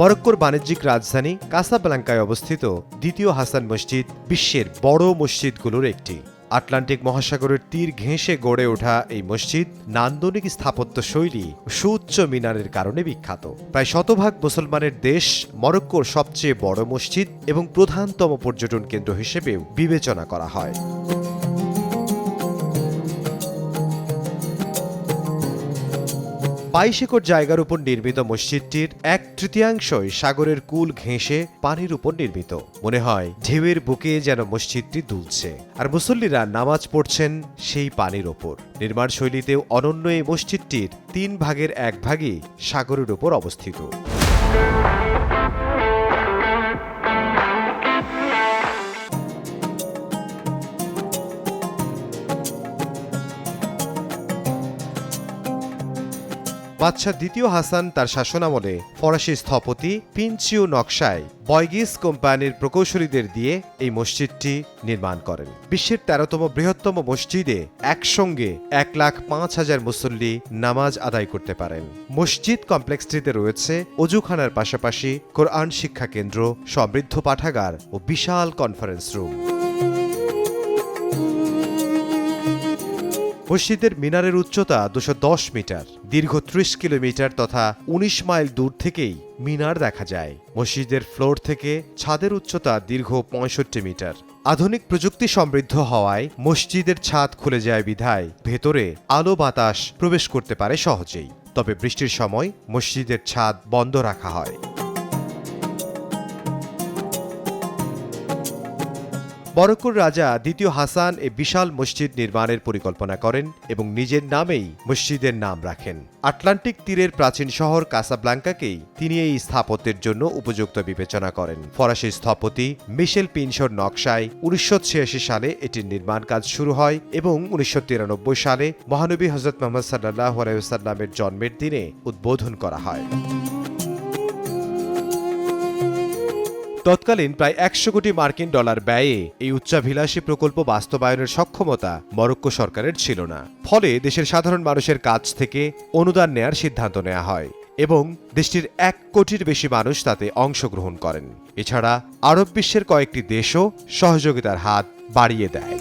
মরক্কোর বাণিজ্যিক রাজধানী কাসাব্লাঙ্কায় অবস্থিত দ্বিতীয় হাসান মসজিদ বিশ্বের বড় মসজিদগুলোর একটি। আটলান্টিক মহাসাগরের তীর ঘেঁষে গড়ে ওঠা এই মসজিদ নান্দনিক স্থাপত্য শৈলী সুউচ্চ মিনারের কারণে বিখ্যাত। প্রায় শতভাগ মুসলমানের দেশ মরক্কোর সবচেয়ে বড় মসজিদ এবং প্রধানতম পর্যটন কেন্দ্র হিসেবেও বিবেচনা করা হয়। 22 একর জায়গার উপর নির্মিত মসজিদটির 1/3 সাগরের কুল ঘেঁষে পানির উপর নির্মিত। মনে হয় ঢেউয়ের বুকে যেন মসজিদটি দুলছে, আর মুসল্লিরা নামাজ পড়ছেন সেই পানির ওপর। নির্মাণ শৈলীতেও অনন্য এই মসজিদটির 3 ভাগের 1 ভাগই সাগরের উপর অবস্থিত। বাদশাহ দ্বিতীয় হাসান তার শাসনামলে ফরাসি স্থপতি পিনচিও নকশায় বয়গিস কোম্পানির প্রকৌশলীদের দিয়ে এই মসজিদটি নির্মাণ করেন। বিশ্বের 13তম বৃহত্তম মসজিদে একসঙ্গে 1,05,000 মুসল্লি নামাজ আদায় করতে পারেন। মসজিদ কমপ্লেক্সটিতে রয়েছে অজুখানার পাশাপাশি কোরআন শিক্ষা কেন্দ্র, সমৃদ্ধ পাঠাগার ও বিশাল কনফারেন্স রুম। মসজিদের মিনারের উচ্চতা 210 মিটার, দীর্ঘ 30 কিলোমিটার তথা 19 মাইল দূর থেকেই মিনার দেখা যায়। মসজিদের ফ্লোর থেকে ছাদের উচ্চতা দীর্ঘ 65 মিটার। আধুনিক প্রযুক্তি সমৃদ্ধ হওয়ায় মসজিদের ছাদ খুলে যায় বিধায় ভেতরে আলো বাতাস প্রবেশ করতে পারে সহজেই। তবে বৃষ্টির সময় মসজিদের ছাদ বন্ধ রাখা হয়। মরক্কোর রাজা দ্বিতীয় হাসান এ বিশাল মসজিদ নির্মাণের পরিকল্পনা করেন এবং নিজের নামেই মসজিদের নাম রাখেন। আটলান্টিক তীরের প্রাচীন শহর কাসাব্লাঙ্কাকেই তিনি এই স্থাপত্যের জন্য উপযুক্ত বিবেচনা করেন। ফরাসি স্থপতি মিশেল পিনশোর নকশায় 1986 সালে এটির নির্মাণ কাজ শুরু হয় এবং 1993 সালে মহানবী হযরত মুহাম্মদ সাল্লাল্লাহু আলাইহি ওয়াসাল্লামের জন্মের দিনে উদ্বোধন করা হয়। তৎকালীন প্রায় 100 কোটি মার্কিন ডলার ব্যয়ে এই উচ্চাভিলাষী প্রকল্প বাস্তবায়নের সক্ষমতা মরক্কো সরকারের ছিল না। ফলে দেশের সাধারণ মানুষের কাছ থেকে অনুদান নেয়ার সিদ্ধান্ত নেওয়া হয় এবং দেশটির 1 কোটির বেশি মানুষ তাতে অংশগ্রহণ করেন। এছাড়া আরব বিশ্বের কয়েকটি দেশও সহযোগিতার হাত বাড়িয়ে দেয়।